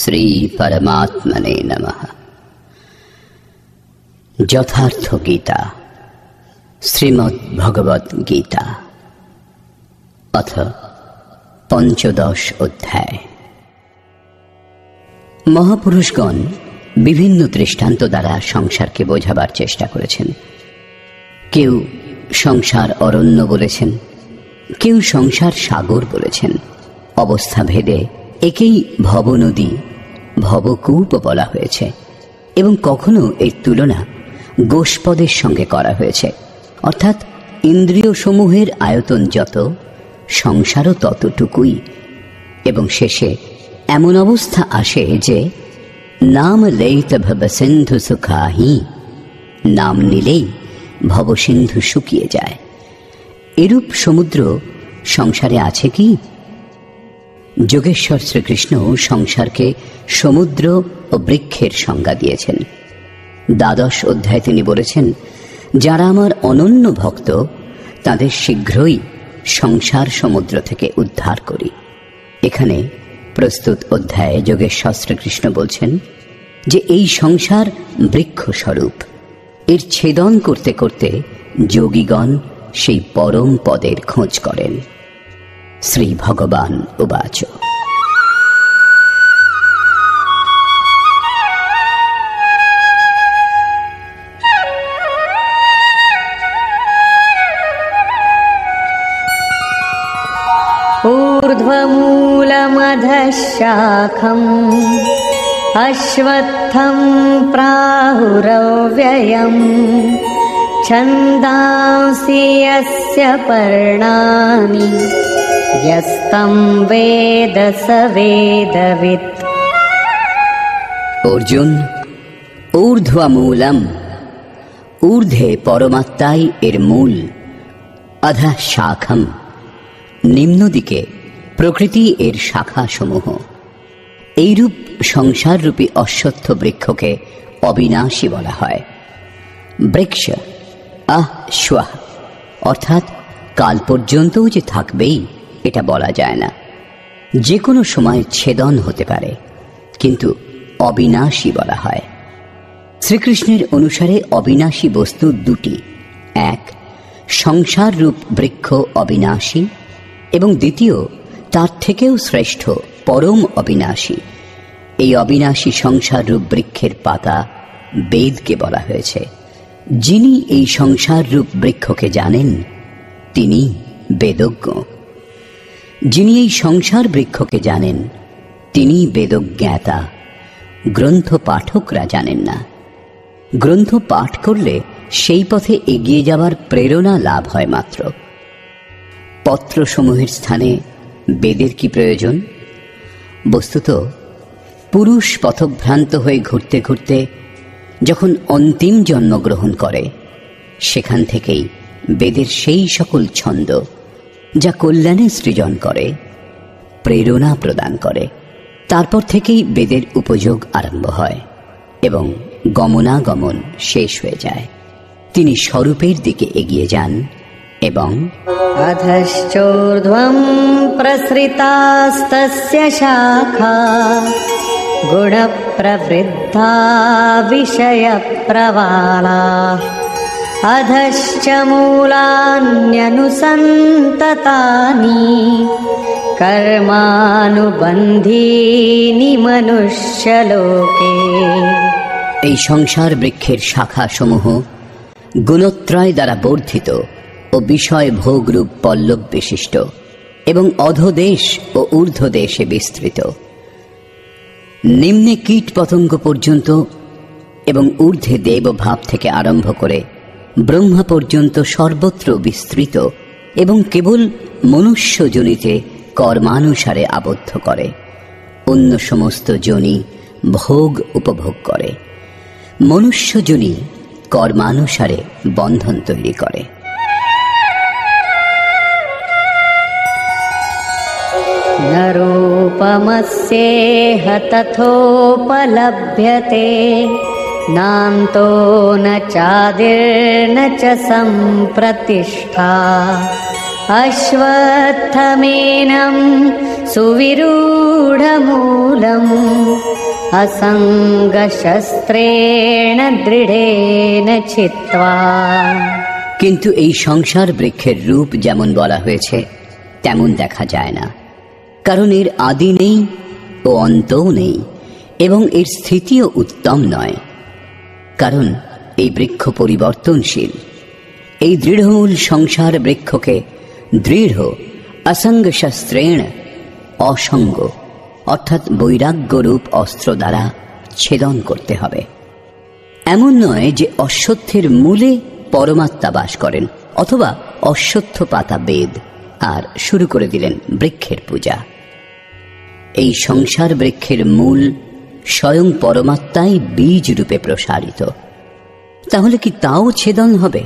শ্রী পরমাত্মনে নমঃ। যথার্থ গীতা, শ্রীমদ্ ভগবদ গীতা, অথ পঞ্চদশ অধ্যায়। মহাপুরুষগণ বিভিন্ন দৃষ্টান্ত দ্বারা সংসারকে বোঝাবার চেষ্টা করেছেন। কেউ সংসার অরণ্য বলেছেন, কেউ সংসার সাগর বলেছেন। অবস্থা ভেদে একেই ভবনদী, ভবকূপ বলা হয়েছে এবং কখনো এর তুলনা গোষ্পদের সঙ্গে করা হয়েছে। অর্থাৎ ইন্দ্রিয় সমূহের আয়তন যত, সংসারও ততটুকুই। এবং শেষে এমন অবস্থা আসে যে নাম লইত ভবসিন্ধু সুখাহি, নাম নিলেই ভবসিন্ধু শুকিয়ে যায়। এরূপ সমুদ্র সংসারে আছে কি? যোগেশ্বর শ্রীকৃষ্ণ সংসারকে সমুদ্র ও বৃক্ষের সংজ্ঞা দিয়েছেন। দ্বাদশ অধ্যায়ে তিনি বলেছেন, যারা আমার অনন্য ভক্ত তাদের শীঘ্রই সংসার সমুদ্র থেকে উদ্ধার করি। এখানে প্রস্তুত অধ্যায়ে যোগেশ্বর শ্রীকৃষ্ণ বলছেন যে এই সংসার বৃক্ষ স্বরূপ। এর ছেদন করতে করতে যোগীগণ সেই পরম পদের খোঁজ করেন। শ্রী ভগবান উবাচ। ऊर्ध्वमूलमधः शाखम् अश्वत्थं प्राहुरव्ययम् छन्दांसि यस्य पर्णानि यस्तं वेद स वेदवित्। অর্জুন, ঊর্ধ্বমূলম, ঊর্ধ্বে পরমাত্মাই এর মূল, অধঃ শাখম, নিম্ন দিকে প্রকৃতি এর শাখা সমূহ। এইরূপ সংসাররূপী অশ্বত্থ বৃক্ষকে অবিনাশী বলা হয়। বৃক্ষ আশ্বাহ, অর্থাৎ কাল পর্যন্তও যে থাকবেই এটা বলা যায় না। যে কোনো সময় ছেদন হতে পারে, কিন্তু অবিনাশী বলা হয়। শ্রীকৃষ্ণের অনুসারে অবিনাশী বস্তু দুটি, এক সংসার রূপ বৃক্ষ অবিনাশী এবং দ্বিতীয় তার থেকেও শ্রেষ্ঠ পরম অবিনাশী। এই অবিনাশী সংসার রূপ বৃক্ষের পাতা বেদকে বলা হয়েছে। যিনি এই সংসার রূপ বৃক্ষকে জানেন তিনি বেদজ্ঞ। যিনি এই সংসার বৃক্ষকে জানেন তিনি বেদজ্ঞাতা। গ্রন্থ পাঠকরা জানেন না। গ্রন্থ পাঠ করলে সেই পথে এগিয়ে যাবার প্রেরণা লাভ হয় মাত্র। পত্রসমূহের স্থানে বেদের কি প্রয়োজন? বস্তুত পুরুষ পথভ্রান্ত হয়ে ঘুরতে ঘুরতে যখন অন্তিম জন্মগ্রহণ করে, সেখান থেকেই বেদের সেই সকল ছন্দ যা কল্যাণে সৃজন করে, প্রেরণা প্রদান করে, তারপর থেকেই বেদের উপযোগ আরম্ভ হয় এবং গমনাগমন শেষ হয়ে যায়। তিনি স্বরূপের দিকে এগিয়ে যান এবং अधश्चोर्ध्वं प्रसृतास्तस्य शाखा गुणप्रवृद्धा विषयप्रवालाः अधश्च मूलान्यनुसन्ततानि कर्मानुबन्धीनि मनुष्यलोके। এই সংসার বৃক্ষের শাখা সমূহ গুণত্রয় দ্বারা বর্ধিত ও বিষয় ভোগরূপ পল্লব বিশিষ্ট এবং অধোদেশ ও ঊর্ধ্বদেশে বিস্তৃত। নিম্নে কীট পতঙ্গ পর্যন্ত এবং ঊর্ধ্বে দেবভাব থেকে আরম্ভ করে ব্রহ্মা পর্যন্ত সর্বত্র বিস্তৃত এবং কেবল মনুষ্য যোনিতে কর্মানুসারে আবদ্ধ করে। অন্য সমস্ত যোনি ভোগ উপভোগ করে। মনুষ্য যোনি কর্মানুসারে বন্ধন তৈরি করে। न रूपमस्येह तथोपलभ्यते नान्तो न चादिर्न च सम्प्रतिष्ठा अश्वत्थमेनं सुविरूढमूलम् असङ्गशस्त्रेण दृढेन छित्त्वा। কিন্তু এই সংসার বৃক্ষের রূপ যেমন বলা হয়েছে তেমন দেখা যায় না, কারণ এর আদি নেই ও অন্তও নেই, এবং এর স্থিতিও উত্তম নয়, কারণ এই বৃক্ষ পরিবর্তনশীল। এই দৃঢ়মূল সংসার বৃক্ষকে দৃঢ় অসঙ্গ শস্ত্রেণ, অসঙ্গ অর্থাৎ বৈরাগ্যরূপ অস্ত্র দ্বারা ছেদন করতে হবে। এমন নয় যে অশ্বত্থের মূলে পরমাত্মা বাস করেন, অথবা অশ্বত্থ পাতা বেদ আর শুরু করে দিলেন বৃক্ষের পূজা। এই সংসার বৃক্ষের মূল স্বয়ং পরমাত্মাই বীজ রূপে প্রসারিত, তাহলে কি তাও ছেদন হবে?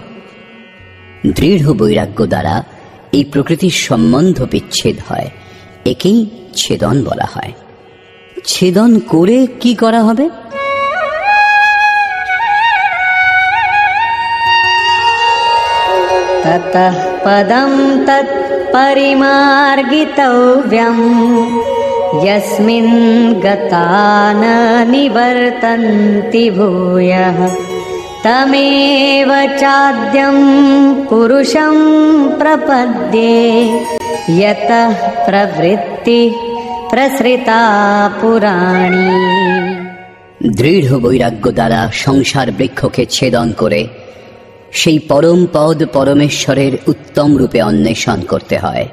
দৃঢ় বৈরাগ্য দ্বারা এই প্রকৃতির সম্বন্ধ বিচ্ছেদ হয়, একেই ছেদন বলা হয়। ছেদন করে কি করা হবে? ততঃ পদম তৎ পরিমার্গিতব্যম यस्मिन् गता न निवर्तन्ति भूयः तमेव चाद्यं पुरुषं प्रपद्ये यतः प्रवृत्ति प्रसृता पुराणी। দৃঢ় বৈরাগ্য দ্বারা সংসার বৃক্ষকে ছেদন করে সেই পরম পদ পরমেশ্বরের উত্তম রূপে অন্বেষণ করতে হয়,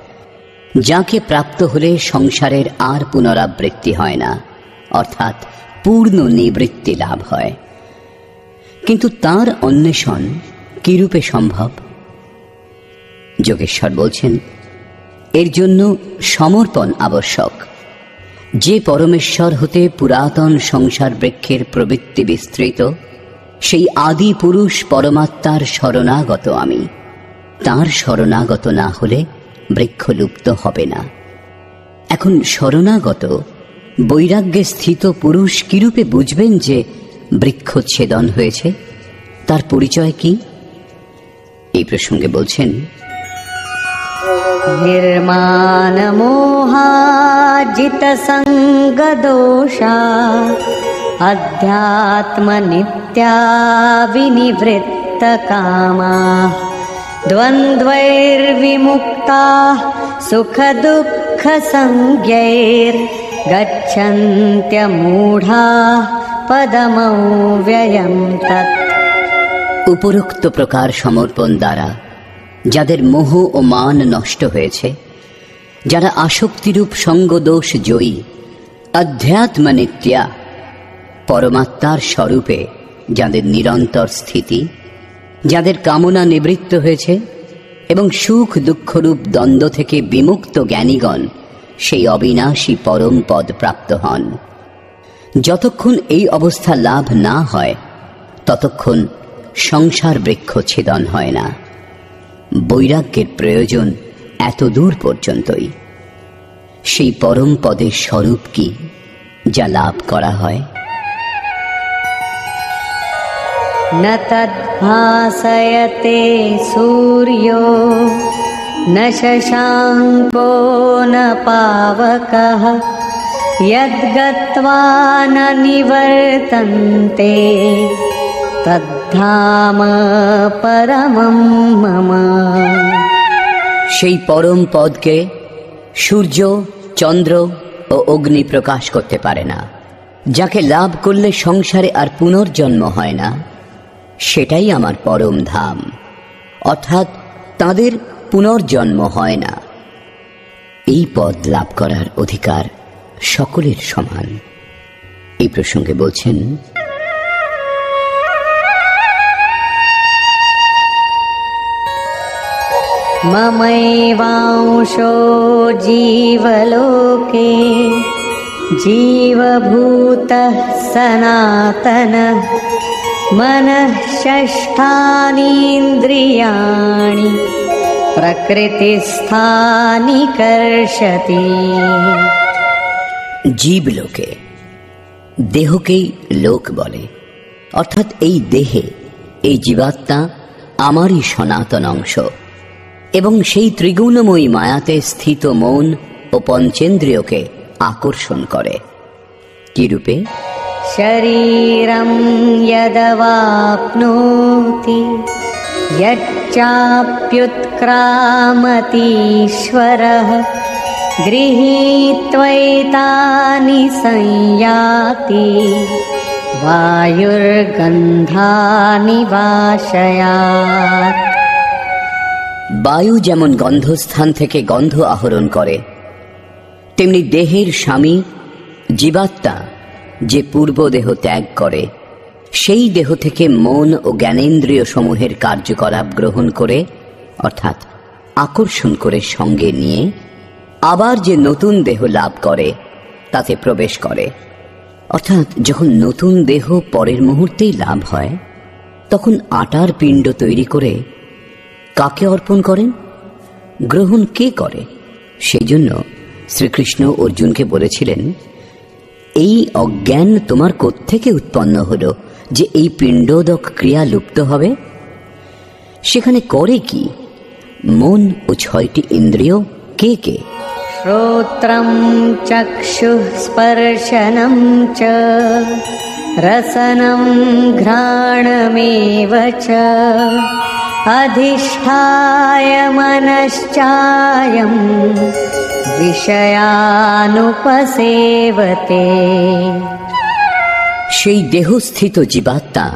যাকে প্রাপ্ত হলে সংসারের আর পুনরাবৃত্তি হয় না, অর্থাৎ পূর্ণ নিবৃত্তি লাভ হয়। কিন্তু তার অন্বেষণ কিরূপে সম্ভব? যোগেশ্বর বলছেন, এর জন্য সমর্পণ আবশ্যক। যে পরমেশ্বর হতে পুরাতন সংসার বৃক্ষের প্রবৃত্তি বিস্তৃত, সেই আদি পুরুষ পরমাত্মার শরণাগত আমি। তার শরণাগত না হলে বৃক্ষ লুপ্ত হবে না। এখন শরণাগত বৈরাগ্যে স্থিত পুরুষ কিরূপে বুঝবেন যে বৃক্ষ ছেদন হয়েছে? তার পরিচয় কি? এই প্রসঙ্গে বলছেন, निर्माण मोहाजित संग दोषा अध्यात्म नित्या विनिवृत्त कामा द्वन्द्वैर्विमुक्ता सुख दुःख संज्ञैर् गच्छन्त्यमूढा पदमव्ययं तत्। উপরোক্ত প্রকার সমর্পণ দ্বারা যাদের মোহ ও মান নষ্ট হয়েছে, যারা আসক্তিরূপ সঙ্গদোষ জয়ী, অধ্যাত্ম নিত্যা পরমাত্মার স্বরূপে যাদের নিরন্তর স্থিতি, যাদের কামনা নিবৃত্ত হয়েছে এবং সুখ দুঃখরূপ দ্বন্দ্ব থেকে বিমুক্ত জ্ঞানীগণ সেই অবিনাশী পরম পদ প্রাপ্ত হন। যতক্ষণ এই অবস্থা লাভ না হয় ততক্ষণ সংসার বৃক্ষ ছেদন হয় না। বৈরাগ্যের প্রয়োজন এত দূর পর্যন্তই। সেই পরম পদের স্বরূপ কি যা লাভ করা হয়? न तद्भासयते सूर्यो न शशाङ्को न पावकः यद्गत्वा न निवर्तन्ते तद्धाम परमं मम। সেই পরম পদকে সূর্য, চন্দ্র ও অগ্নি প্রকাশ করতে পারে না। যাকে লাভ করলে সংসারে আর পুনর্জন্ম হয় না, সেটাই আমার পরম ধাম, অর্থাৎ তাদের পুনর্জন্ম হয় না। এই পদ লাভ করার অধিকার সকলের সমান। এই প্রসঙ্গে বলছেন, ममैवांशो जीवलोके जीवभूतः सनातनः मनः षष्ठानीन्द्रियाणि प्रकृतिस्थानि कर्षति। জীবলোকে দেহকেই লোক বলে, অর্থাৎ এই দেহে এই জীবাত্মা আমারই সনাতন অংশ এবং সেই ত্রিগুণময়ী মায়াতে স্থিত মন ও পঞ্চেন্দ্রিয়কে আকর্ষণ করে। কি রূপে? শরীরং যদবাপ্নোতি যচ্চাপ্যুৎক্রামতীশ্বরঃ গৃহীত্বৈতানি সংয়াতি বায়ুর্গন্ধানি বাশয়াৎ। বায়ু যেমন গন্ধস্থান থেকে গন্ধ আহরণ করে, তেমনি দেহের স্বামী জীবাত্মা যে পূর্ব দেহ ত্যাগ করে, সেই দেহ থেকে মন ও জ্ঞানেন্দ্রিয় সমূহের কার্যকলাপ গ্রহণ করে, অর্থাৎ আকর্ষণ করে সঙ্গে নিয়ে আবার যে নতুন দেহ লাভ করে তাতে প্রবেশ করে। অর্থাৎ যখন নতুন দেহ পরের মুহূর্তেই লাভ হয়, তখন আটার পিণ্ড তৈরি করে কাকে অর্পণ করেন? গ্রহণ কে করে? সেই জন্য শ্রীকৃষ্ণ অর্জুনকে বলেছিলেন, এই অজ্ঞান তোমার কোত্থেকে উৎপন্ন হলো যে এই পিণ্ডোদক ক্রিয়া লুপ্ত হবে? সেখানে করে কি? মন ও 6টি ইন্দ্রিয় কে কে? শ্রোত্রম চক্ষুঃ স্পর্শনম চ রসনম ঘ্রাণমেব চ অধিষ্ঠায় মনশ্চায়ম বিষয়ানুপসেবতে। সেই দেহস্থিত জীবাত্মা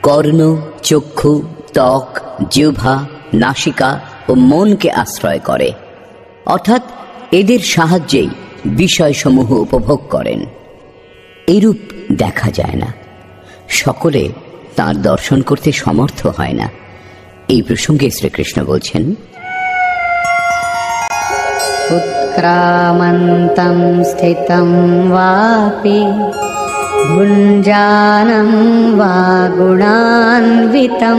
কর্ণ, চক্ষু, ত্বক, জিহ্বা, নাসিকা ও মনকে আশ্রয় করে, অর্থাৎ এদের সাহায্যেই বিষয়সমূহ উপভোগ করেন। এরূপ দেখা যায় না, সকলে তাঁর দর্শন করতে সমর্থ হয় না। এই প্রসঙ্গে শ্রীকৃষ্ণ বলছেন, উৎক্রামন্তং স্থিতং বাপি ভুঞ্জানং বা গুণান্বিতং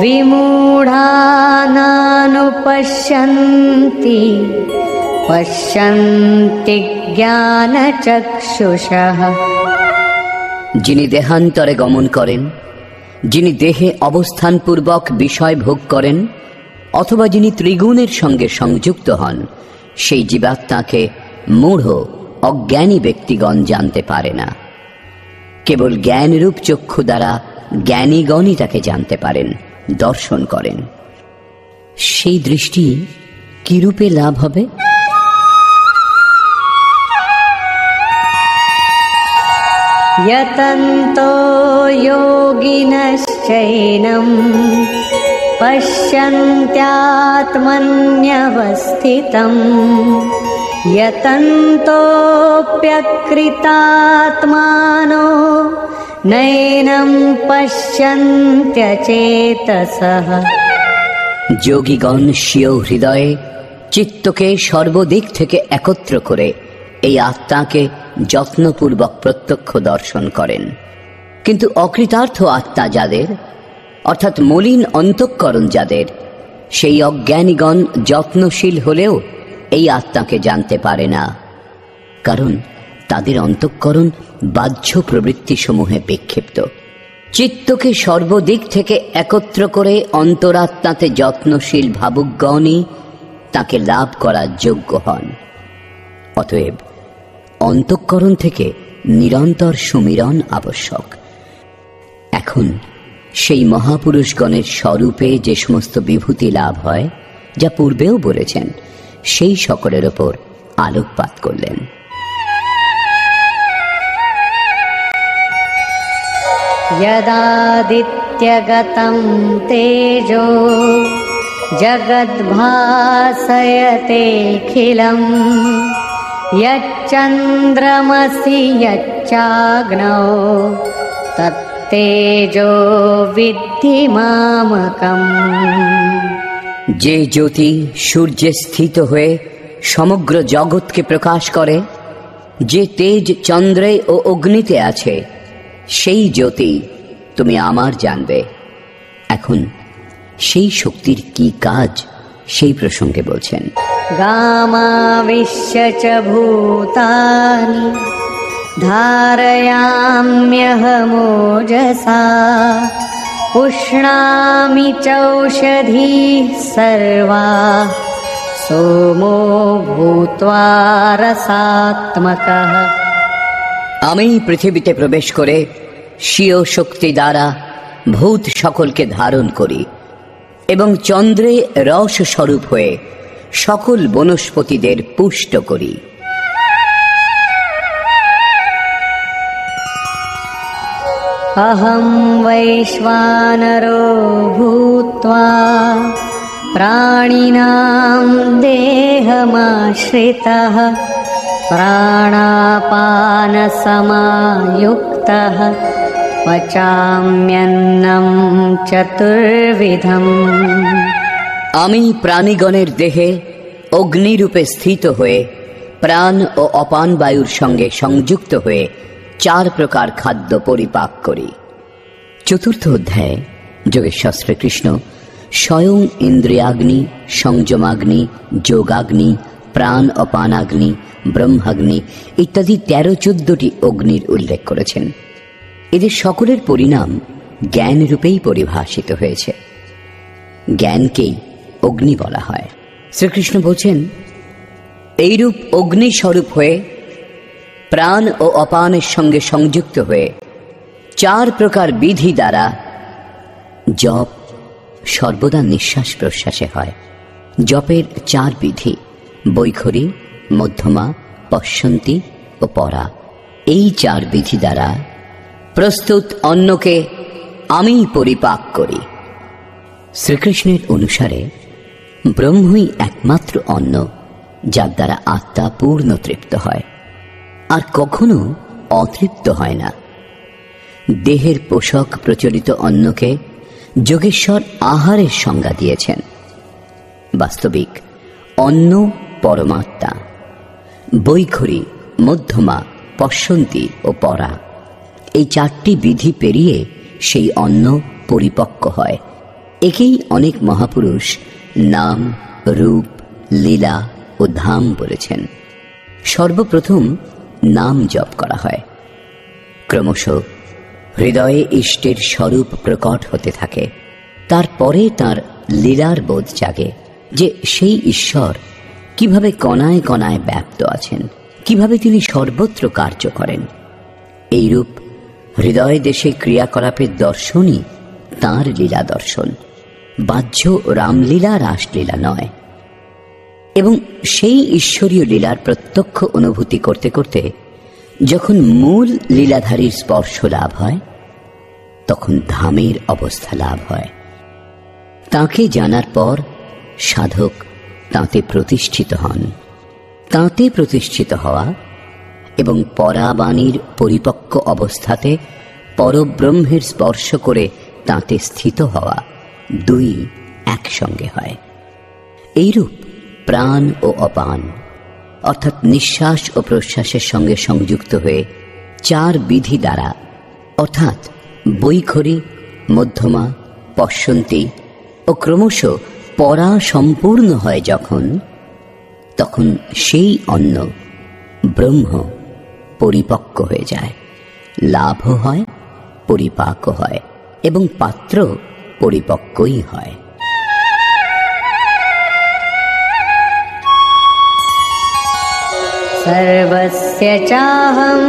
বিমূঢ়ানানুপশ্যন্তি পশ্যন্তি জ্ঞানচক্ষুষঃ। যিনি দেহান্তরে গমন করেন, যিনি দেহে অবস্থানপূর্বক বিষয় ভোগ করেন, অথবা যিনি ত্রিগুণের সঙ্গে সংযুক্ত হন, সেই জীবাত্মাকে মূঢ় অজ্ঞানী ব্যক্তিগণ জানতে পারে না। কেবল জ্ঞানরূপ চক্ষু দ্বারা জ্ঞানীগণই তাকে জানতে পারেন, দর্শন করেন। সেই দৃষ্টি কি রূপে লাভ হবে? यतन्तो योगिनश्चैनं पश्यन्त्यात्मन्यवस्थितं यतन्तोऽप्यकृतात्मानो नैनं पश्यन्त्यचेतसः। যোগীগণ স্বীয় হৃদয়ে চিত্তকে সর্বদিক থেকে একত্র করে এই আত্মাকে যত্নপূর্বক প্রত্যক্ষ দর্শন করেন। কিন্তু অকৃতার্থ আত্মা যাদের, অর্থাৎ মলিন অন্তঃকরণ যাদের, সেই অজ্ঞানীগণ যত্নশীল হলেও এই আত্মাকে জানতে পারে না, কারণ তাদের অন্তঃকরণ বাহ্য প্রবৃত্তিসমূহে বিক্ষিপ্ত। চিত্তকে সর্বদিক থেকে একত্র করে অন্তরাত্মাতে যত্নশীল ভাবুকগণই তাকে লাভ করার যোগ্য হন। অতএব অন্তঃকরণ থেকে নিরন্তর সুমিরন আবশ্যক। এখন সেই মহাপুরুষগণের স্বরূপে যে সমস্ত বিভূতি লাভ হয়, যা পূর্বেও বলেছেন, সেই সকলের ওপর আলোকপাত করলেন। यदादित्यगतं तेजो जगद्भासयतेऽखिलं यच्चन्द्रमसि यच्चाग्नौ तत्तेजो विद्धि मामकम्। যে জ্যোতি সূর্যে স্থিত হয়ে সমগ্র জগৎকে প্রকাশ করে, যে তেজ চন্দ্রে ও অগ্নিতে আছে, সেই জ্যোতি তুমি আমার জানবে। এখন সেই শক্তির কি কাজ, সেই প্রসঙ্গে বলছেন, গামাবিশ্য চ ভূতানি ধারয়াম্যহমোজসা পুষ্ণামি চৌষধীঃ সর্বাঃ সোমো ভূত্বা রসাত্মকঃ। আমি পৃথিবীতে প্রবেশ করে স্বীয় শক্তি দ্বারা ভূত সকলকে ধারণ করি এবং চন্দ্রে রস স্বরূপ হয়ে সকল বনস্পতিদের পুষ্ট করি। अहं वैश्वानरो भूत्वा प्राणिनां देहमाश्रितः प्राणापानसमायुक्तः पचाम्यन्नं चतुर्विधम्। আমি প্রাণীগণের দেহে অগ্নিরূপে স্থিত হয়ে প্রাণ ও অপান বায়ুর সঙ্গে সংযুক্ত হয়ে 4 প্রকার খাদ্য পরিপাক করি। চতুর্থ অধ্যায়ে যোগেশ্বর শ্রীকৃষ্ণ স্বয়ং ইন্দ্রিয়াগ্নি, সংযমাগ্নি, যোগাগ্নি, প্রাণ অপানাগ্নি, ব্রহ্মাগ্নি ইত্যাদি 13-14টি অগ্নির উল্লেখ করেছেন। এদের সকলের পরিণাম জ্ঞান রূপেই পরিভাষিত হয়েছে। জ্ঞানকেই অগ্নি বলা হয়। শ্রীকৃষ্ণ বলছেন, এইরূপ অগ্নি স্বরূপ হয়ে প্রাণ ও অপানের সঙ্গে সংযুক্ত হয়ে 4 প্রকার বিধি দ্বারা জপ সর্বদা নিঃশ্বাস প্রশ্বাসে হয়। জপের 4 বিধি বৈখরী, মধ্যমা, পশ্যন্তী ও পরা। এই 4 বিধি দ্বারা প্রস্তুত অন্নকে আমি পরিপাক করি। শ্রীকৃষ্ণের অনুসারে ব্রহ্মই একমাত্র অন্ন যার দ্বারা আত্মা পূর্ণ তৃপ্ত হয়, আর কখনো অতৃপ্ত হয় না। দেহের পোষক প্রচলিত অন্নকে যোগেশ্বর আহারের সংজ্ঞা দিয়েছেন। বাস্তবিক অন্ন পরমাত্মা। বৈখরী, মধ্যমা, পশ্যন্তী ও পরা এই 4টি বিধি পেরিয়ে সেই অন্ন পরিপক্ক হয়। একেই অনেক মহাপুরুষ নাম, রূপ, লীলা ও ধাম বলেছেন। সর্বপ্রথম নাম জপ করা হয়। ক্রমশ হৃদয়ে ইষ্টের স্বরূপ প্রকট হতে থাকে। তারপরে তার লীলার বোধ জাগে যে সেই ঈশ্বর কিভাবে কণায় কণায় ব্যাপ্ত আছেন, কিভাবে তিনি সর্বত্র কার্য করেন। এইরূপ হৃদয় দেশে ক্রিয়াকলাপের দর্শনই তাঁর লীলা দর্শন, বাহ্য রামলীলা রাসলীলা নয়। এবং সেই ঈশ্বরীয় লীলার প্রত্যক্ষ অনুভূতি করতে করতে যখন মূল লীলাধারীর স্পর্শ লাভ হয়, তখন ধামের অবস্থা লাভ হয়। তাঁকে জানার পর সাধক তাঁতে প্রতিষ্ঠিত হন। তাঁতে প্রতিষ্ঠিত হওয়া এবং পরাবাণীর পরিপক্ক অবস্থাতে পরব্রহ্মের স্পর্শ করে তাঁতে স্থিত হওয়া, 2 একসঙ্গে হয়। এইরূপ প্রাণ ও অপান অর্থাৎ নিঃশ্বাস ও প্রশ্বাসের সঙ্গে সংযুক্ত হয়ে 4 বিধি দ্বারা অর্থাৎ বৈখরী, মধ্যমা, পশ্যন্তী ও ক্রমশ পরা সম্পূর্ণ হয় যখন, তখন সেই অন্ন ব্রহ্ম পরিপক্ক হয়ে যায়, লাভ হয়, পরিপাক হয় এবং পাত্র পরিপক্কই হয়। सर्वस्य चाहं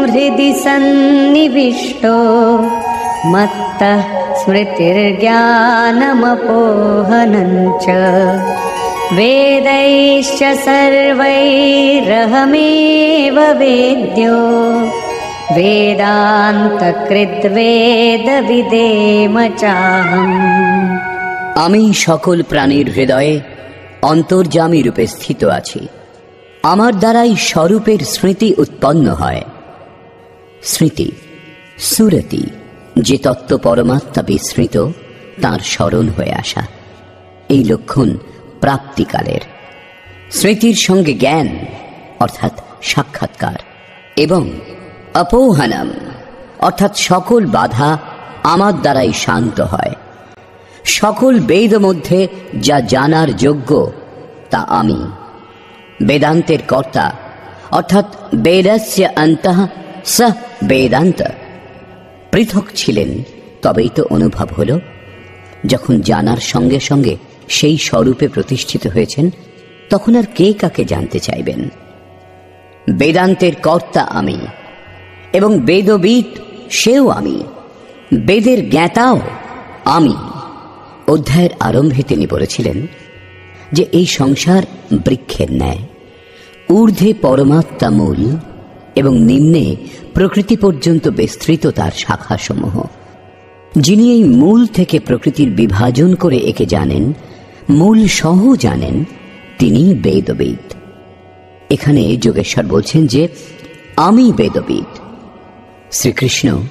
हृदि सन्निविष्टो मत्तः स्मृतिर्ज्ञानमपोहनं च वेदैश्च सर्वैरहमेव वेद्यो वेदान्तकृद्वेदविदेम चाहम्। আমি সকল প্রাণীর হৃদয়ে অন্তর্যামী রূপে স্থিত আছি। আমার দ্বারাই স্বরূপের স্মৃতি উৎপন্ন হয়। স্মৃতি সুরতি, যে তত্ত্ব পরমাত্মা বিস্মৃত তাঁর স্মরণ হয়ে আসা, এই লক্ষণ প্রাপ্তিকালের। স্মৃতির সঙ্গে জ্ঞান অর্থাৎ সাক্ষাৎকার এবং অপোহনম অর্থাৎ সকল বাধা আমার দ্বারাই শান্ত হয়। সকল বেদ মধ্যে যা জানার যোগ্য তা আমি। বেদান্তের কর্তা অর্থাৎ বেদস্য অন্তঃ স বেদান্ত পৃথক ছিলেন, তবেই তো অনুভব হল। যখন জানার সঙ্গে সঙ্গে সেই স্বরূপে প্রতিষ্ঠিত হয়েছেন, তখন আর কে কাকে জানতে চাইবেন? বেদান্তের কর্তা আমি, এবং বেদবিদ সেও আমি, বেদের জ্ঞাতাও আমি। অধ্যায়ের আরম্ভে তিনি বলেছিলেন যে এই সংসার বৃক্ষের ন্যায়, ঊর্ধ্বে পরমাত্মা মূল এবং নিম্নে প্রকৃতি পর্যন্ত বিস্তৃত তার শাখাসমূহ। যিনি এই মূল থেকে প্রকৃতির বিভাজন করে একে জানেন, মূল সহ জানেন, তিনি বেদবিদ। এখানে যোগেশ্বর বলছেন যে আমি বেদবিদ। শ্রীকৃষ্ণ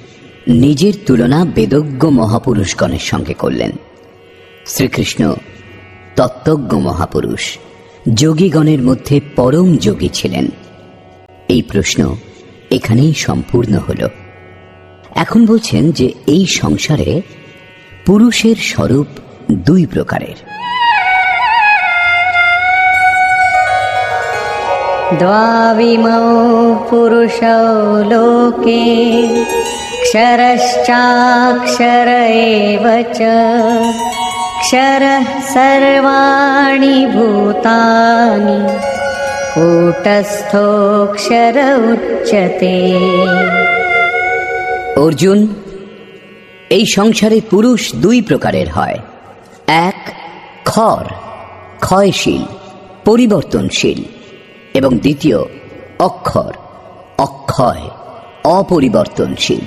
নিজের তুলনা বেদজ্ঞ মহাপুরুষগণের সঙ্গে করলেন। শ্রীকৃষ্ণ তত্ত্বজ্ঞ মহাপুরুষ, যোগীগণের মধ্যে পরম যোগী ছিলেন। এই প্রশ্ন এখানেই সম্পূর্ণ হল। এখন বলছেন যে এই সংসারে পুরুষের স্বরূপ দুই প্রকারের। দ্বাবিমৌ পুরুষৌ লোকে ক্ষরশ্চাক্ষর এব চ ক্ষরঃ সর্বাণি ভূতানি কূটস্থোক্ষর উচ্যতে। অর্জুন, এই সংসারে পুরুষ দুই প্রকারের হয়। এক ক্ষর, ক্ষয়শীল, পরিবর্তনশীল, এবং দ্বিতীয় অক্ষর, অক্ষয়, অপরিবর্তনশীল।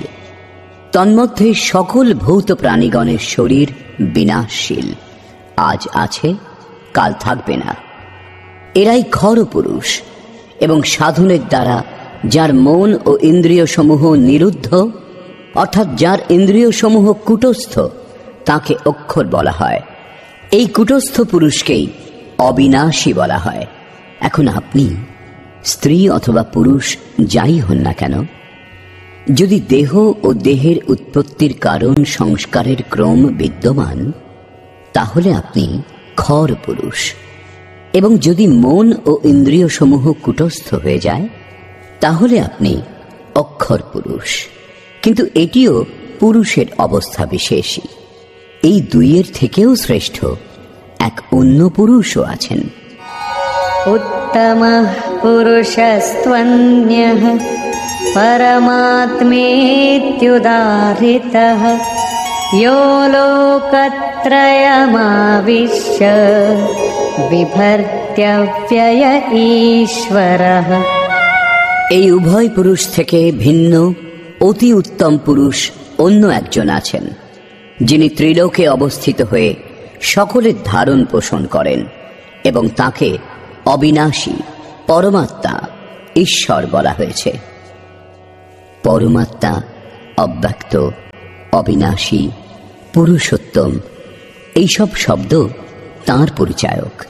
তন্মধ্যে সকল ভৌত প্রাণীগণের শরীর বিনাশশীল, আজ আছে কাল থাকবে না। এরাই ক্ষর পুরুষ, এবং সাধনের দ্বারা যার মন ও ইন্দ্রিয় সমূহ নিরুদ্ধ, অর্থাৎ যার ইন্দ্রিয় সমূহ কুটস্থ, তাকে অক্ষর বলা হয়। এই কুটস্থ পুরুষকেই অবিনাশী বলা হয়। এখন আপনি স্ত্রী অথবা পুরুষ যাই হন না কেন, যদি দেহ ও দেহের উৎপত্তির কারণ সংস্কারের ক্রম বিদ্যমান, তাহলে আপনি ক্ষর পুরুষ। এবং যদি মন ও ইন্দ্রিয় সমূহ কুটস্থ হয়ে যায়, তাহলে আপনি অক্ষর পুরুষ। কিন্তু এটিও পুরুষের অবস্থা বিশেষই। এই দুইয়ের থেকেও শ্রেষ্ঠ এক অন্য পুরুষও আছেন। উত্তমঃ পুরুষস্ত্বন্যঃ পরমাত্মেত্যুদাহৃতঃ यो লোকত্রয়মাবিশ্য বিভর্ত্যব্যয় ঈশ্বরঃ। এই উভয় পুরুষ থেকে ভিন্ন অতি উত্তম পুরুষ অন্য একজন আছেন, যিনি ত্রিলোকে অবস্থিত হয়ে সকলের ধারণ পোষণ করেন, এবং তাকে অবিনাশী, পরমাত্মা, ঈশ্বর বলা হয়েছে। পরমাত্মা অব্যক্ত, অবিনাশী, পুরুষোত্তম, এইসব শব্দ তাঁর পরিচায়ক।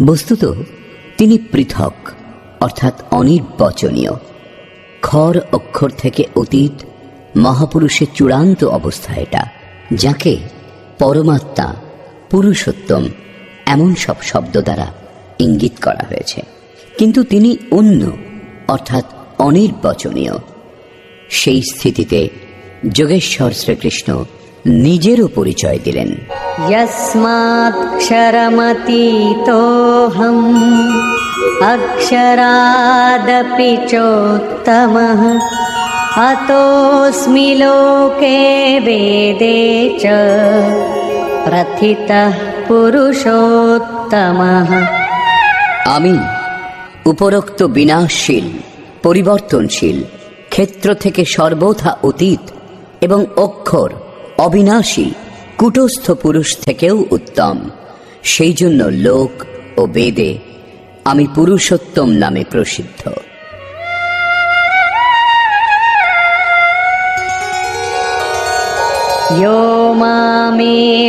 বস্তুত তিনি পৃথক, অর্থাৎ অনির্বচনীয়। ক্ষর অক্ষর থেকে অতীত মহাপুরুষের চূড়ান্ত অবস্থা এটা, যাকে পরমাত্মা, পুরুষোত্তম এমন সব শব্দ দ্বারা ইঙ্গিত করা হয়েছে। কিন্তু তিনি অন্য, অর্থাৎ অনির্বচনীয়। সেই স্থিতিতে যোগেশ্বর শ্রীকৃষ্ণ নিজেরও পরিচয় দিলেন। যস্মাৎক্ষরমতীতোহম অক্ষরাদপি চোত্তমঃ অতোস্মি লোকে বেদে চ প্রথিতঃ পুরুষোত্তমঃ। আমি উপরোক্ত বিনাশশীল, পরিবর্তনশীল, ক্ষেত্র থেকে সর্বথা অতীত এবং অক্ষর, অবিনাশী, কুটস্থ পুরুষ থেকেও উত্তম। সেই জন্য লোক ও বেদে আমি পুরুষোত্তম নামে প্রসিদ্ধ। यो मामेवमसम्मूढो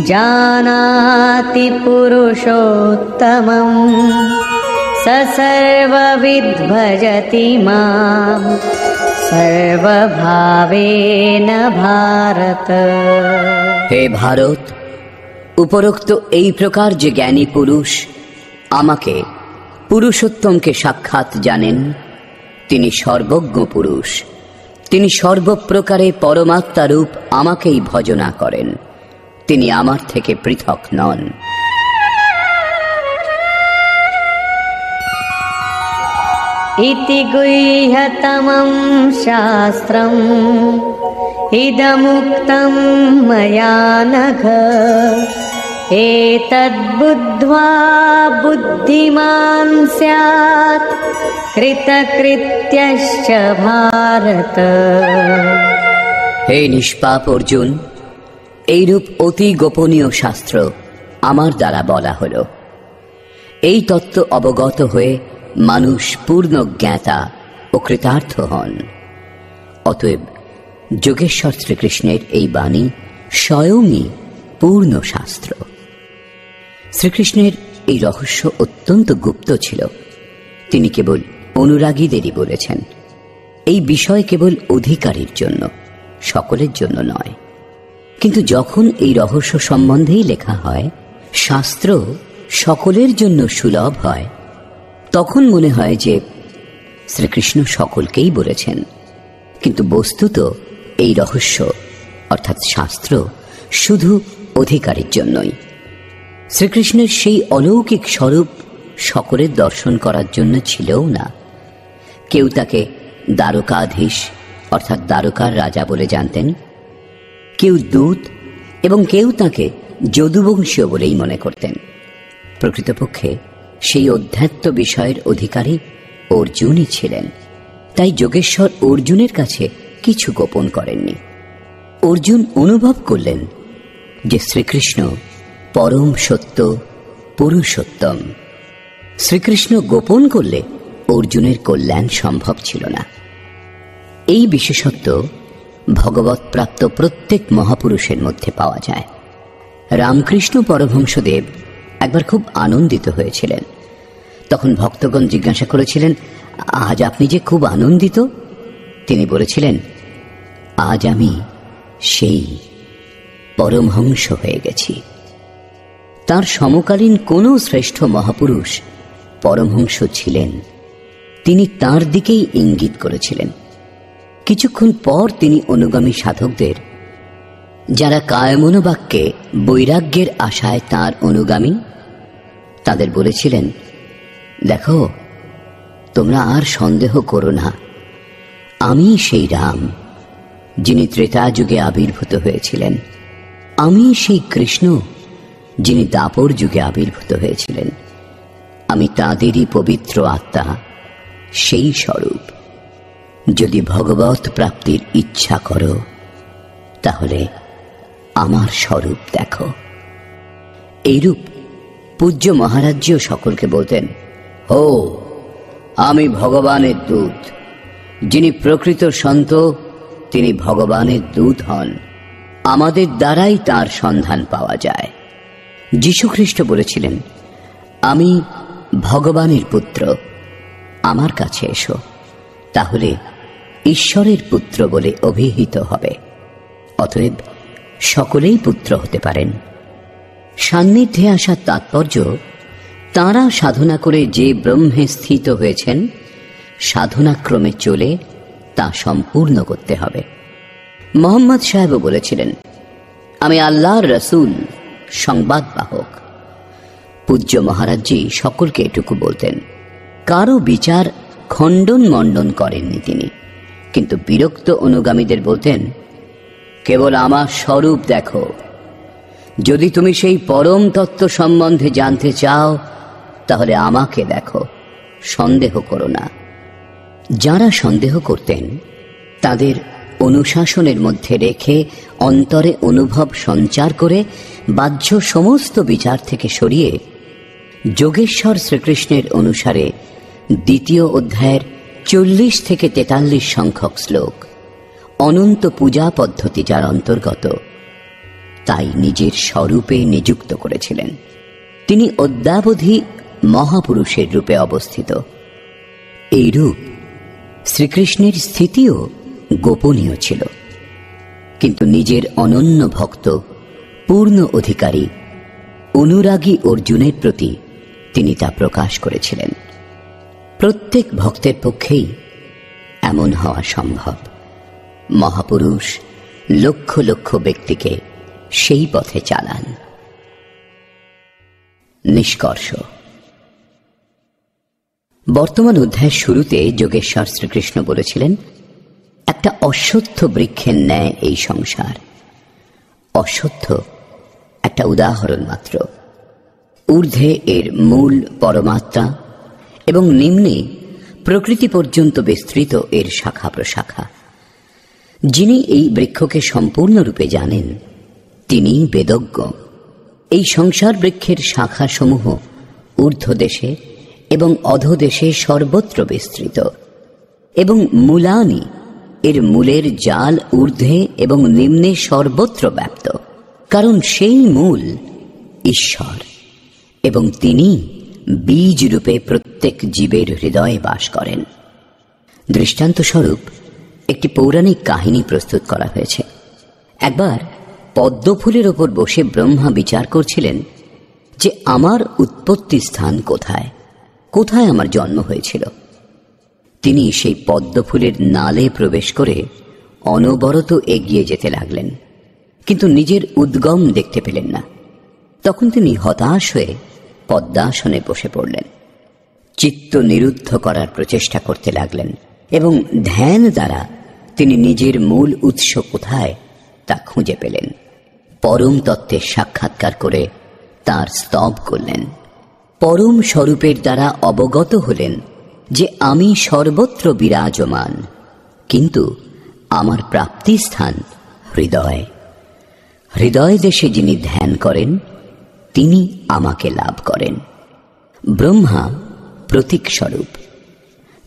जानाति पुरुषोत्तमं स सर्वविद् भजति मां सर्वभावेन भारत। হে ভারত, উপরোক্ত এই প্রকার যে জ্ঞানী পুরুষ আমাকে, পুরুষোত্তমকে সাক্ষাৎ জানেন, তিনি সর্বজ্ঞ পুরুষ। তিনি সর্বপ্রকারে পরমাত্মারূপ আমাকেই ভজনা করেন। তিনি আমার থেকে পৃথক নন। इति गुह्यतमं शास्त्रम् इदमुक्तं मया नघ एतद्बुद्ध्वा बुद्धिमान् स्यात् कृतकृत्यश्च भारत। হে নিষ্পাপ অর্জুন, এইরূপ অতি গোপনীয় শাস্ত্র আমার দ্বারা বলা হল। এই তত্ত্ব অবগত হয়ে মানুষ পূর্ণ জ্ঞাতা ও কৃতার্থ হন। অতএব যোগেশ্বর শ্রীকৃষ্ণের এই বাণী স্বয়ংই পূর্ণ শাস্ত্র। শ্রীকৃষ্ণের এই রহস্য অত্যন্ত গুপ্ত ছিল। তিনি কেবল অনুরাগীদেরই বলেছেন। এই বিষয় কেবল অধিকারীর জন্য, সকলের জন্য নয়। কিন্তু যখন এই রহস্য সম্বন্ধেই লেখা হয়, শাস্ত্র সকলের জন্য সুলভ হয়, তখন মনে হয় যে শ্রীকৃষ্ণ সকলকেই বলেছেন। কিন্তু বস্তুত এই রহস্য অর্থাৎ শাস্ত্র শুধু অধিকারীর জন্যই। শ্রীকৃষ্ণের সেই অলৌকিক স্বরূপ সকলের দর্শন করার জন্য ছিলও না। কেউ তাকে দ্বারকাধীশ অর্থাৎ দ্বারকার রাজা বলে জানতেন, কেউ দূত এবং কেউ তাকে যদুবংশীয় বলেই মনে করতেন। প্রকৃতপক্ষে সেই অধ্যাত্ম বিষয়ের অধিকারী অর্জুনই ছিলেন। তাই যোগেশ্বর অর্জুনের কাছে কিছু গোপন করেননি। অর্জুন অনুভব করলেন যে শ্রীকৃষ্ণ পরম সত্য, পুরুষোত্তম। শ্রীকৃষ্ণ গোপন করলে অর্জুনের কল্যাণ সম্ভব ছিল না। এই বিশেষত্ব ভগবৎ প্রাপ্ত প্রত্যেক মহাপুরুষের মধ্যে পাওয়া যায়। রামকৃষ্ণ পরমহংসদেব একবার খুব আনন্দিত হয়েছিলেন। তখন ভক্তগণ জিজ্ঞাসা করেছিলেন, আজ আপনি যে খুব আনন্দিত? তিনি বলেছিলেন, আজ আমি সেই পরমহংস হয়ে গেছি। তার সমকালীন কোন শ্রেষ্ঠ মহাপুরুষ পরমহংস ছিলেন, তিনি তার দিকেই ইঙ্গিত করেছিলেন। কিছুক্ষণ পর তিনি অনুগামী সাধকদের, যারা কায়মনোবাক্যে বৈরাগ্যের আশায় তার অনুগামী, তাদের বলেছিলেন, দেখো, তোমরা আর সন্দেহ করো না, আমি সেই রাম যিনি ত্রেতা যুগে আবির্ভূত হয়েছিলেন। আমি সেই কৃষ্ণ যিনি দাপর যুগে আবির্ভূত হয়েছিলেন। আমি তাঁদেরই পবিত্র আত্মা, সেই স্বরূপ। যদি ভগবৎ প্রাপ্তির ইচ্ছা করো, তাহলে আমার স্বরূপ দেখো। এইরূপ পূজ্য মহারাজও সকলকে বলতেন, হো, আমি ভগবানের দূত। যিনি প্রকৃত সন্ত, তিনি ভগবানের দূত হন। আমাদের দ্বারাই তার সন্ধান পাওয়া যায়। যীশুখ্রিস্ট বলেছিলেন, আমি ভগবানের পুত্র, আমার কাছে এসো, তাহলে ঈশ্বরের পুত্র বলে অভিহিত হবে। অতএব সকলেই পুত্র হতে পারেন। সান্নিধ্যে আসার তাৎপর্য, তাঁরা সাধনা করে যে ব্রহ্মে স্থিত হয়েছেন, সাধনাক্রমে চলে তা সম্পূর্ণ করতে হবে। মোহাম্মদ সাহেবও বলেছিলেন, আমি আল্লাহর রসুল, সংবাদ বাহক। পূজ্য মহারাজজি সকলকে এটুকু বলতেন। কারো বিচার খণ্ডন মণ্ডন করেননি তিনি, কিন্তু বিরক্ত অনুগামীদের বলতেন, কেবল আমার স্বরূপ দেখো। যদি তুমি সেই পরম তত্ত্ব সম্বন্ধে জানতে চাও, তাহলে আমাকে দেখো, সন্দেহ করো না। যারা সন্দেহ করতেন, তাদের অনুশাসনের মধ্যে রেখে অন্তরে অনুভব সঞ্চার করে বাহ্য সমস্ত বিচার থেকে সরিয়ে যোগেশ্বর শ্রীকৃষ্ণের অনুসারে দ্বিতীয় অধ্যায়ের 40 থেকে 43 সংখ্যক শ্লোক, অনন্ত পূজা পদ্ধতি যার অন্তর্গত, তাই নিজের স্বরূপে নিযুক্ত করেছিলেন। তিনি অদ্যাবধি মহাপুরুষের রূপে অবস্থিত। এই রূপ শ্রীকৃষ্ণের স্থিতিও গোপনীয় ছিল, কিন্তু নিজের অনন্য ভক্ত, পূর্ণ অধিকারী, অনুরাগী অর্জুনের প্রতি তিনি তা প্রকাশ করেছিলেন। প্রত্যেক ভক্তের পক্ষেই এমন হওয়া সম্ভব। মহাপুরুষ লক্ষ লক্ষ ব্যক্তিকে সেই পথে চালান। নিষ্কর্ষ, বর্তমান অধ্যায়ের শুরুতে যোগেশ্বর শ্রীকৃষ্ণ বলেছিলেন, একটা অশ্বত্থ বৃক্ষের ন্যায় এই সংসার। অশ্বত্থ একটা উদাহরণ মাত্র। ঊর্ধ্বে এর মূল পরমাত্মা এবং নিম্নে প্রকৃতি পর্যন্ত বিস্তৃত এর শাখা প্রশাখা। যিনি এই বৃক্ষকে সম্পূর্ণরূপে জানেন তিনি বেদজ্ঞ। এই সংসার বৃক্ষের শাখাসমূহ ঊর্ধ্বদেশে এবং অধোদেশে সর্বত্র বিস্তৃত, এবং মূলানি এর মূলের জাল ঊর্ধ্বে এবং নিম্নে সর্বত্র ব্যাপ্ত, কারণ সেই মূল ঈশ্বর এবং তিনি বীজ রূপে প্রত্যেক জীবের হৃদয়ে বাস করেন। দৃষ্টান্তস্বরূপ একটি পৌরাণিক কাহিনী প্রস্তুত করা হয়েছে। একবার পদ্মফুলের ওপর বসে ব্রহ্মা বিচার করছিলেন যে আমার উৎপত্তি স্থান কোথায়, কোথায় আমার জন্ম হয়েছিল। তিনি সেই পদ্মফুলের নালে প্রবেশ করে অনবরত এগিয়ে যেতে লাগলেন, কিন্তু নিজের উদ্গম দেখতে পেলেন না। তখন তিনি হতাশ হয়ে পদ্মাসনে বসে পড়লেন। চিত্ত নিরুদ্ধ করার প্রচেষ্টা করতে লাগলেন এবং ধ্যান দ্বারা তিনি নিজের মূল উৎস কোথায় তা খুঁজে পেলেন। পরম তত্ত্বের সাক্ষাৎকার করে তার স্তব করলেন। পরম স্বরূপের দ্বারা অবগত হলেন যে আমি সর্বত্র বিরাজমান, কিন্তু আমার প্রাপ্তিস্থান হৃদয়। হৃদয় দেশে যিনি ধ্যান করেন তিনি আমাকে লাভ করেন। ব্রহ্মা প্রতীক স্বরূপ।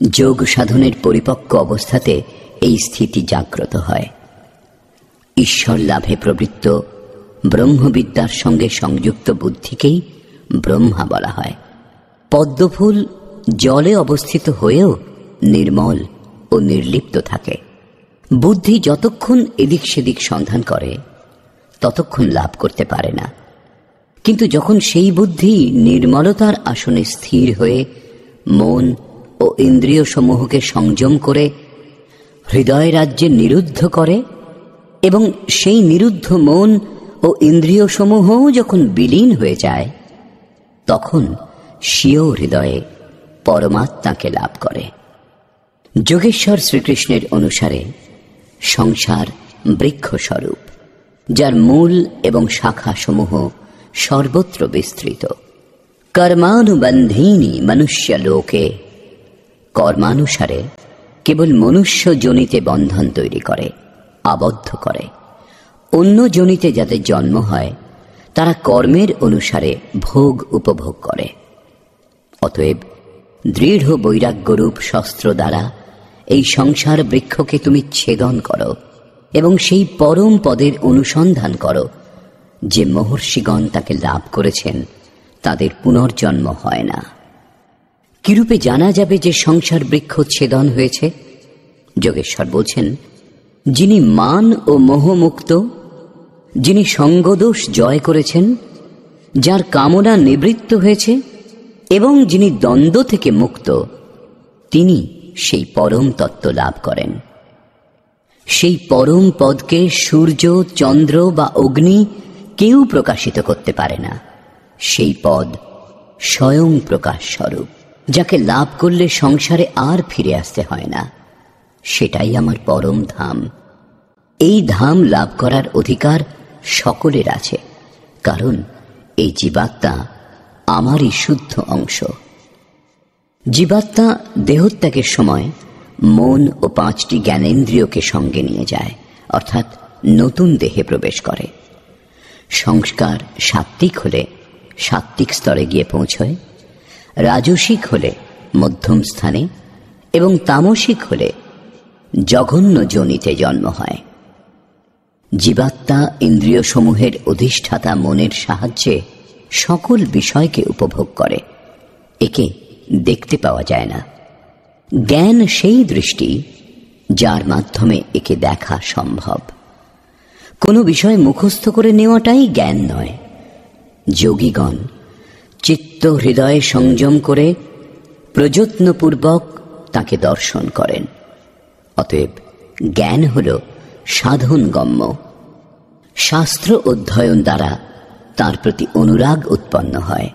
যোগ সাধনের পরিপক্ক অবস্থাতে এই স্থিতি জাগ্রত হয়। ঈশ্বর লাভে প্রবৃত্ত ব্রহ্মবিদ্যার সঙ্গে সংযুক্ত বুদ্ধিকেই ব্রহ্মা বলা হয়। পদ্মফুল জলে অবস্থিত হয়েও নির্মল ও নির্লিপ্ত থাকে। বুদ্ধি যতক্ষণ এদিক সেদিক সন্ধান করে ততক্ষণ লাভ করতে পারে না, কিন্তু যখন সেই বুদ্ধি নির্মলতার আসনে স্থির হয়ে মন ও ইন্দ্রিয় সমূহকে সংযম করে হৃদয় রাজ্যে নিরুদ্ধ করে এবং সেই নিরুদ্ধ মন ও ইন্দ্রিয় সমূহ যখন বিলীন হয়ে যায়, তখন স্বীয় হৃদয়ে পরমাত্মাকে লাভ করে। যোগেশ্বর শ্রীকৃষ্ণের অনুসারে সংসার বৃক্ষস্বরূপ, যার মূল এবং শাখা সমূহ সর্বত্র বিস্তৃত। কর্মানুবন্ধীনি মনুষ্য লোকে, কর্মানুসারে কেবল মনুষ্য যোনিতে বন্ধন তৈরি করে, আবদ্ধ করে। অন্য যোনিতে যাদের জন্ম হয় তারা কর্মের অনুসারে ভোগ উপভোগ করে। অতএব দৃঢ় বৈরাগ্যরূপ শস্ত্র দ্বারা এই সংসার বৃক্ষকে তুমি ছেদন করো এবং সেই পরম পদের অনুসন্ধান করো যে মহর্ষিগণ তাকে লাভ করেছেন, তাদের পুনর্জন্ম হয় না। কিরূপে জানা যাবে যে সংসার বৃক্ষ ছেদন হয়েছে? যোগেশ্বর বলছেন, যিনি মান ও মোহমুক্ত, যিনি সঙ্গদোষ জয় করেছেন, যার কামনা নিবৃত্ত হয়েছে এবং যিনি দ্বন্দ্ব থেকে মুক্ত, তিনি সেই পরম তত্ত্ব লাভ করেন। সেই পরম পদকে সূর্য, চন্দ্র বা অগ্নি কেউ প্রকাশিত করতে পারে না। সেই পদ স্বয়ং প্রকাশ স্বরূপ, যাকে লাভ করলে সংসারে আর ফিরে আসতে হয় না। সেটাই আমার পরম ধাম। এই ধাম লাভ করার অধিকার সকলের আছে, কারণ এই জীবাত্মা আমারই শুদ্ধ অংশ। জীবাত্মা দেহত্যাগের সময় মন ও 5টি জ্ঞানেন্দ্রিয়কে সঙ্গে নিয়ে যায়, অর্থাৎ নতুন দেহে প্রবেশ করে। সংস্কার সাত্ত্বিক হলে সাত্ত্বিক স্তরে গিয়ে পৌঁছয়, রাজসিক হলে মধ্যম স্থানে এবং তামসিক হলে জঘন্য যোনিতে জন্ম হয়। জীবাত্মা ইন্দ্রিয় সমূহের অধিষ্ঠাতা মনের সাহায্যে সকল বিষয়কে উপভোগ করে। একে দেখতে পাওয়া যায় না। জ্ঞান সেই দৃষ্টি যার মাধ্যমে একে দেখা সম্ভব। কোনো বিষয় মুখস্থ করে নেওয়াটাই জ্ঞান নয়। যোগীগণ চিত্ত হৃদয়ে সংযম করে প্রযত্নপূর্বক তাকে দর্শন করেন। অতএব জ্ঞান হল সাধনগম্য। শাস্ত্র অধ্যয়ন দ্বারা তার প্রতি অনুরাগ উৎপন্ন হয়।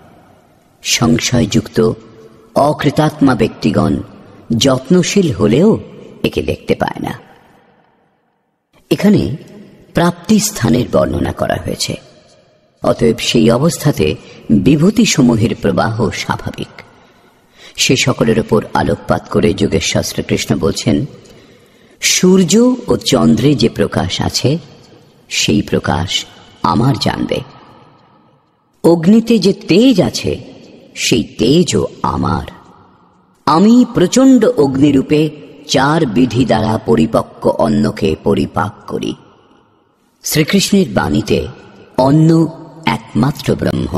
সংশয়যুক্ত অকৃতাত্মা ব্যক্তিগণ যত্নশীল হলেও একে দেখতে পায় না। এখানে প্রাপ্তি স্থানের বর্ণনা করা হয়েছে। অতএব সেই অবস্থাতে বিভূতি সমূহের প্রবাহ স্বাভাবিক। সে সকলের উপর আলোকপাত করে যোগেশ্বর শ্রীকৃষ্ণ বলছেন, সূর্য ও চন্দ্রে যে প্রকাশ আছে সেই প্রকাশ আমার জানবে। অগ্নিতে যে তেজ আছে সেই তেজও আমার। আমি প্রচণ্ড অগ্নিরূপে 4 বিধি দ্বারা পরিপক্ক অন্নকে পরিপাক করি। শ্রীকৃষ্ণের বাণীতে অন্ন একমাত্র ব্রহ্ম,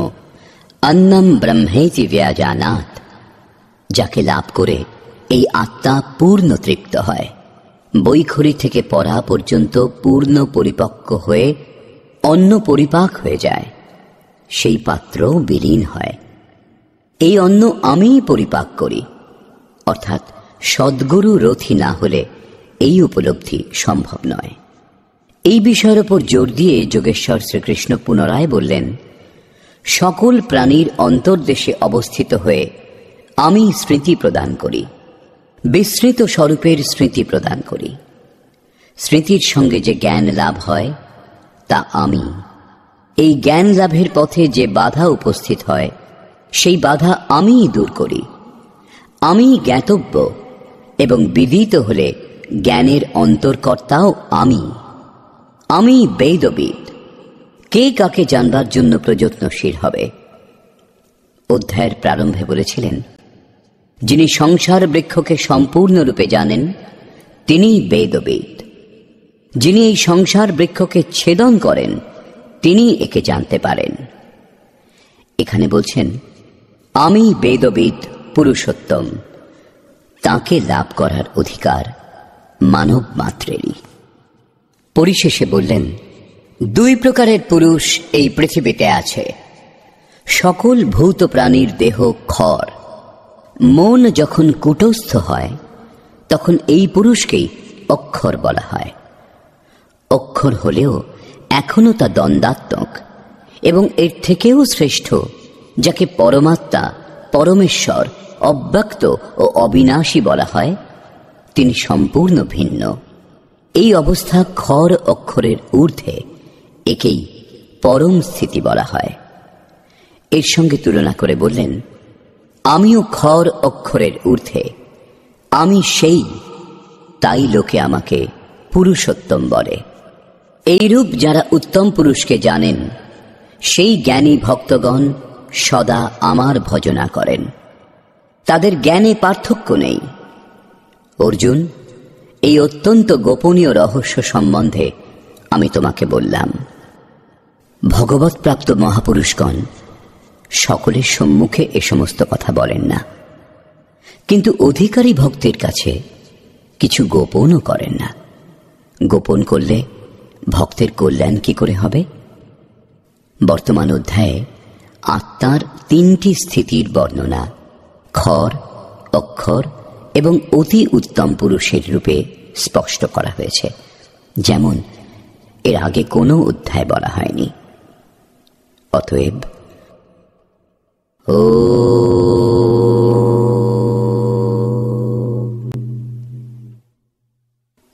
অন্নম ব্রহ্মেতি ব্যজানাৎ। যাকে লাভ করে এই আত্মা পূর্ণ তৃপ্ত হয়, বৈখরি থেকে পরা পর্যন্ত পূর্ণ পরিপক্ক হয়ে অন্ন পরিপাক হয়ে যায়, সেই পাত্র বিলীন হয়। এই অন্ন আমিই পরিপাক করি। অর্থাৎ সদ্গুরু রথী না হলে এই উপলব্ধি সম্ভব নয়। এই বিষয়ের উপর জোর দিয়ে যোগেশ্বর শ্রীকৃষ্ণ পুনরায় বললেন, সকল প্রাণীর অন্তর্দেশে অবস্থিত হয়ে আমি স্মৃতি প্রদান করি, বিস্মৃত স্বরূপের স্মৃতি প্রদান করি। স্মৃতির সঙ্গে যে জ্ঞান লাভ হয় তা আমি। এই জ্ঞান লাভের পথে যে বাধা উপস্থিত হয় সেই বাধা আমিই দূর করি। আমি জ্ঞাতব্য এবং বিদিত হলে জ্ঞানের অন্তর্কর্তাও আমি। আমি বেদবিদ। কে কাকে জানবার জন্য প্রযত্নশীল হবে? অধ্যায়ের প্রারম্ভে বলেছিলেন, যিনি সংসার বৃক্ষকে সম্পূর্ণরূপে জানেন তিনিই বেদবিদ। যিনি এই সংসার বৃক্ষকে ছেদন করেন তিনি একে জানতে পারেন। এখানে বলছেন, আমি বেদবিদ পুরুষোত্তম, তাকে লাভ করার অধিকার মানব মাত্রেরই। পরিশেষে বললেন, 2 প্রকারের পুরুষ এই পৃথিবীতে আছে। সকল ভূত প্রাণীর দেহ খড়। মন যখন কুটস্থ হয় তখন এই পুরুষকেই অক্ষর বলা হয়। অক্ষর হলেও এখনো তা দ্বন্দ্বাত্মক এবং এর থেকেও শ্রেষ্ঠ, যাকে পরমাত্মা, পরমেশ্বর, অব্যক্ত ও অবিনাশী বলা হয়, তিনি সম্পূর্ণ ভিন্ন। এই অবস্থা খড় অক্ষরের ঊর্ধ্বে, একেই পরম স্থিতি বলা হয়। এর সঙ্গে তুলনা করে বললেন, আমিও খড় অক্ষরের ঊর্ধ্বে, আমি সেই, তাই লোকে আমাকে পুরুষোত্তম বলে। এইরূপ যারা উত্তম পুরুষকে জানেন সেই জ্ঞানী ভক্তগণ সদা আমার ভজনা করেন। তাদের জ্ঞানে পার্থক্য নেই। অর্জুন, এই অত্যন্ত গোপনীয় রহস্য সম্বন্ধে আমি তোমাকে বললাম। ভগবৎ প্রাপ্ত মহাপুরুষগণ সকলের সম্মুখে এ সমস্ত কথা বলেন না, কিন্তু অধিকারী ভক্তের কাছে কিছু গোপনও করেন না। গোপন করলে ভক্তের কল্যাণ কি করে হবে? বর্তমান অধ্যায়ে আত্মার 3টি স্থিতির বর্ণনা খড়, অক্ষর এবং অতি উত্তম পুরুষের রূপে স্পষ্ট করা হয়েছে, যেমন এর আগে কোনো অধ্যায় বলা হয়নি। অতএব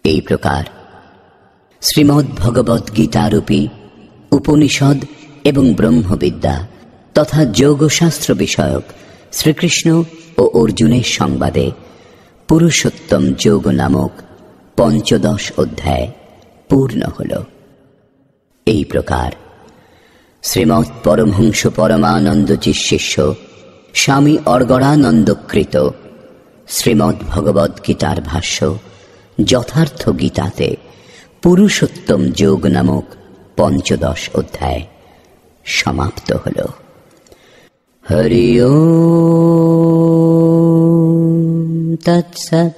এই প্রকার শ্রীমদ্ ভগবদ্ গীতারূপী উপনিষদ এবং ব্রহ্মবিদ্যা তথা যোগশাস্ত্র বিষয়ক শ্রীকৃষ্ণ ও অর্জুনের সংবাদে পুরুষোত্তম যোগ নামক 15 অধ্যায় পূর্ণ হল। এই প্রকার শ্রীমৎ পরমহংস পরমানন্দজির শিষ্য স্বামী অর্গড়ানন্দকৃত শ্রীমদ্ ভগবদ্ গীতার ভাষ্য যথার্থ গীতাতে পুরুষোত্তম যোগ নামক 15 অধ্যায় সমাপ্ত হল। হরি ওম তৎসৎ।